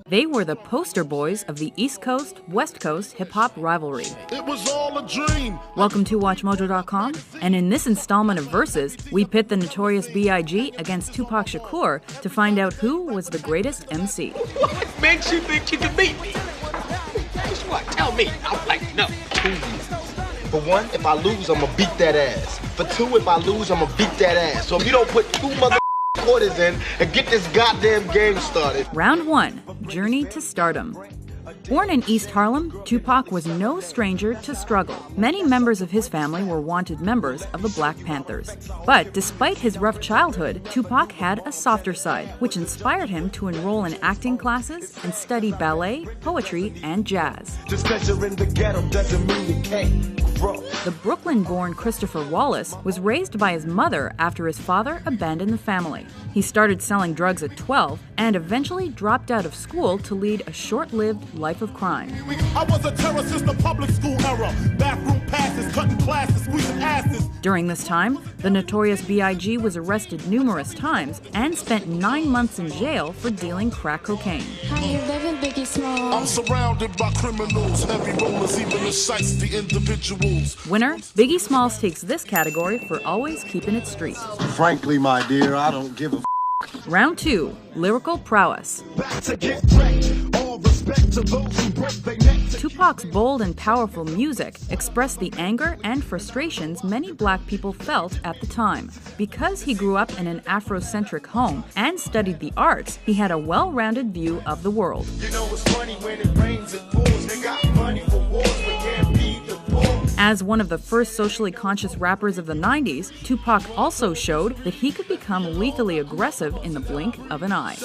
They were the poster boys of the East Coast, West Coast hip-hop rivalry. It was all a dream. Welcome to WatchMojo.com, and in this installment of Versus, we pit the Notorious B.I.G. against Tupac Shakur to find out who was the greatest MC. What makes you think you can beat me? Guess what? Tell me. I'm like, no. For one, if I lose, I'ma beat that ass. For two, if I lose, I'ma beat that ass. So if you don't put two quarters in and get this goddamn game started. Round 1, Journey to Stardom. Born in East Harlem, Tupac was no stranger to struggle. Many members of his family were wanted members of the Black Panthers. But despite his rough childhood, Tupac had a softer side, which inspired him to enroll in acting classes and study ballet, poetry, and jazz. Just 'cause you're in the ghetto doesn't mean you can't grow. The Brooklyn-born Christopher Wallace was raised by his mother after his father abandoned the family. He started selling drugs at 12 and eventually dropped out of school to lead a short-lived life of crime. I was a terror since the public school era. Bathroom passes, cutting classes, squeezing asses. During this time, the Notorious B.I.G. was arrested numerous times and spent 9 months in jail for dealing crack cocaine. How you living, Biggie Smalls? I'm surrounded by criminals, heavy rollers, even the shiesty individuals. Winner, Biggie Smalls takes this category for always keeping it street. Frankly, my dear, I don't give a Round 2, Lyrical Prowess. back to get wrecked. All respect to those who break their necks. Tupac's bold and powerful music expressed the anger and frustrations many black people felt at the time. Because he grew up in an Afrocentric home and studied the arts, he had a well-rounded view of the world. You know it's funny when it rains, it pours. They got money for wars, but can't feed the poor. As one of the first socially conscious rappers of the 90s, Tupac also showed that he could become lethally aggressive in the blink of an eye.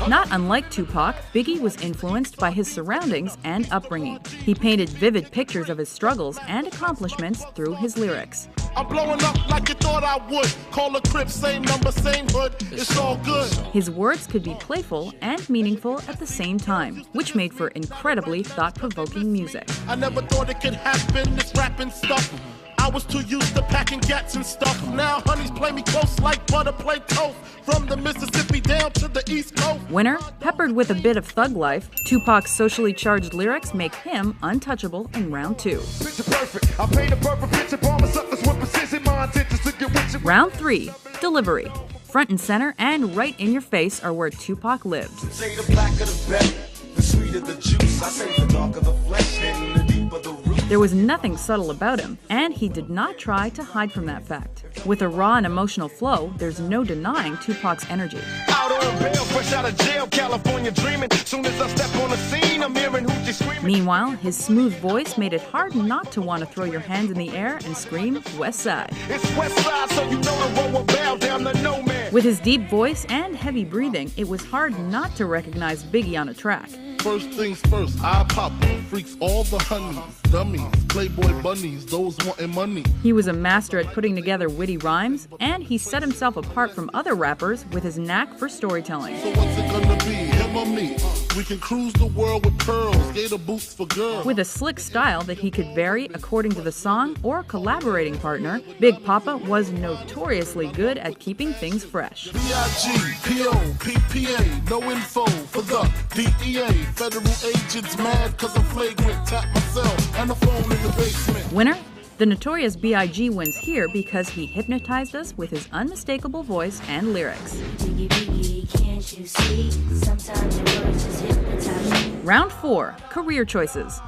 Not unlike Tupac, Biggie was influenced by his surroundings and upbringing. He painted vivid pictures of his struggles and accomplishments through his lyrics. I'm blowing up like you thought I would. Call a crib, same number, same hood. It's all good. His words could be playful and meaningful at the same time, which made for incredibly thought-provoking music. I never thought it could happen, this rapping stuff. I was too used to packing gats and stuff. Now honeys play me close like butter play toast. From the Mississippi down to the East Coast. Winner, peppered with a bit of thug life, Tupac's socially charged lyrics make him untouchable in round 2. Picture perfect. I paint a perfect picture, promise suckers with precision. My intentions to get with you. Round 3, Delivery. Front and center and right in your face are where Tupac lived. Say the blacker the better, the sweeter the juice. I say the darker the flesh and the deeper the root. There was nothing subtle about him, and he did not try to hide from that fact. With a raw and emotional flow, there's no denying Tupac's energy. Out on bail, fresh out of jail, California dreaming. Soon as I step on the scene, I'm hearing hoochie screaming. Meanwhile, his smooth voice made it hard not to want to throw your hands in the air and scream West Side. It's West Side, so you know the road will bow down to no man. With his deep voice and heavy breathing, it was hard not to recognize Biggie on a track. First things first, I pop freaks all the honeys, dummies, playboy bunnies, those wanting money. He was a master at putting together witty rhymes, and he set himself apart from other rappers with his knack for storytelling. So what's it gonna be, him or me? We can cruise the world with pearls, gator boots for girls. With a slick style that he could vary according to the song or collaborating partner, Big Papa was notoriously good at keeping things fresh. B.I.G., P.O., P.P.A., no info for the DEA. Federal agents mad cause I'm flagrant, tap myself and the phone in the basement. Winner? The Notorious B.I.G. wins here because he hypnotized us with his unmistakable voice and lyrics. Biggie, Biggie, can't you see? Sometimes your words just hypnotize me. Round 4, Career Choices.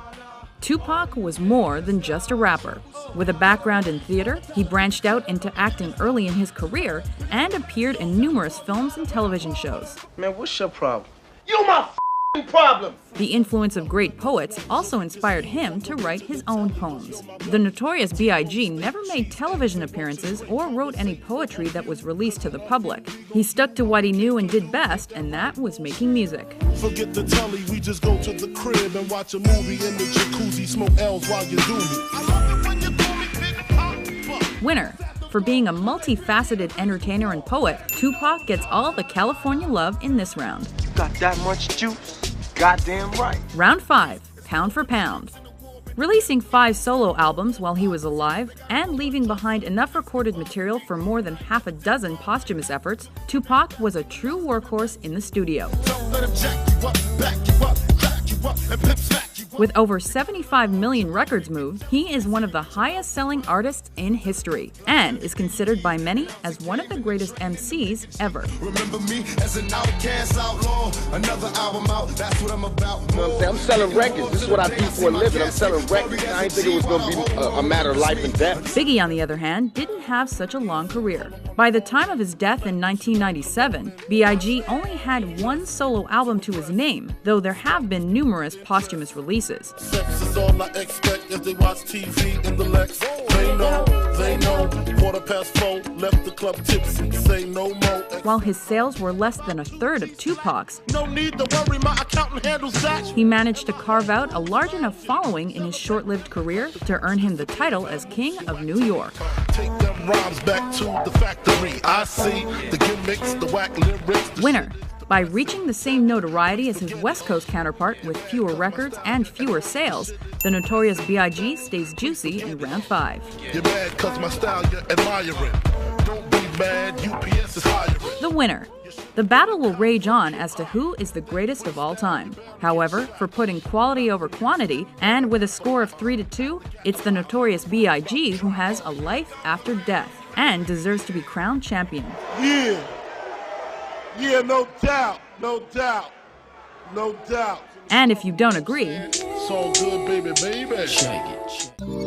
Tupac was more than just a rapper. With a background in theater, he branched out into acting early in his career and appeared in numerous films and television shows. Man, what's your problem? You my problem. The influence of great poets also inspired him to write his own poems. The Notorious B.I.G. never made television appearances or wrote any poetry that was released to the public. He stuck to what he knew and did best, and that was making music. Forget the telly, we just go to the crib and watch a movie in the jacuzzi, smoke L's while you do me. I love it when you call me Big Papa. Winner. For being a multifaceted entertainer and poet, Tupac gets all the California love in this round. Got that much juice? Goddamn right. Round 5, Pound for Pound. Releasing 5 solo albums while he was alive and leaving behind enough recorded material for more than half a dozen posthumous efforts, Tupac was a true workhorse in the studio. With over 75 million records moved, he is one of the highest-selling artists in history and is considered by many as one of the greatest MCs ever. Remember me as an outcast outlaw. Another album out, that's what I'm about. You know what I'm saying? I'm selling records. This is what I do for a living. I'm selling records. I didn't think it was going to be a matter of life and death. Biggie, on the other hand, didn't have such a long career. By the time of his death in 1997, B.I.G. only had 1 solo album to his name, though there have been numerous posthumous releases. Sex is all I expect as they watch TV in the Lex. They know, 4:04, left the club tipsy, say no more. While his sales were less than a third of Tupac's, No need to worry, my accountant handles that. he managed to carve out a large enough following in his short-lived career to earn him the title as King of New York. Take them rhymes back to the factory. I see the gimmicks, the whack lyrics. The Winner. By reaching the same notoriety as his West Coast counterpart with fewer records and fewer sales, the Notorious B.I.G. stays juicy in round 5. You're mad cause my style you're admiring. Don't be mad, UPS is hiring. The winner. The battle will rage on as to who is the greatest of all time. However, for putting quality over quantity, and with a score of 3-2, it's the Notorious B.I.G. who has a life after death and deserves to be crowned champion. Yeah, no doubt, no doubt, no doubt. And if you don't agree, It's all good, baby. Shake it.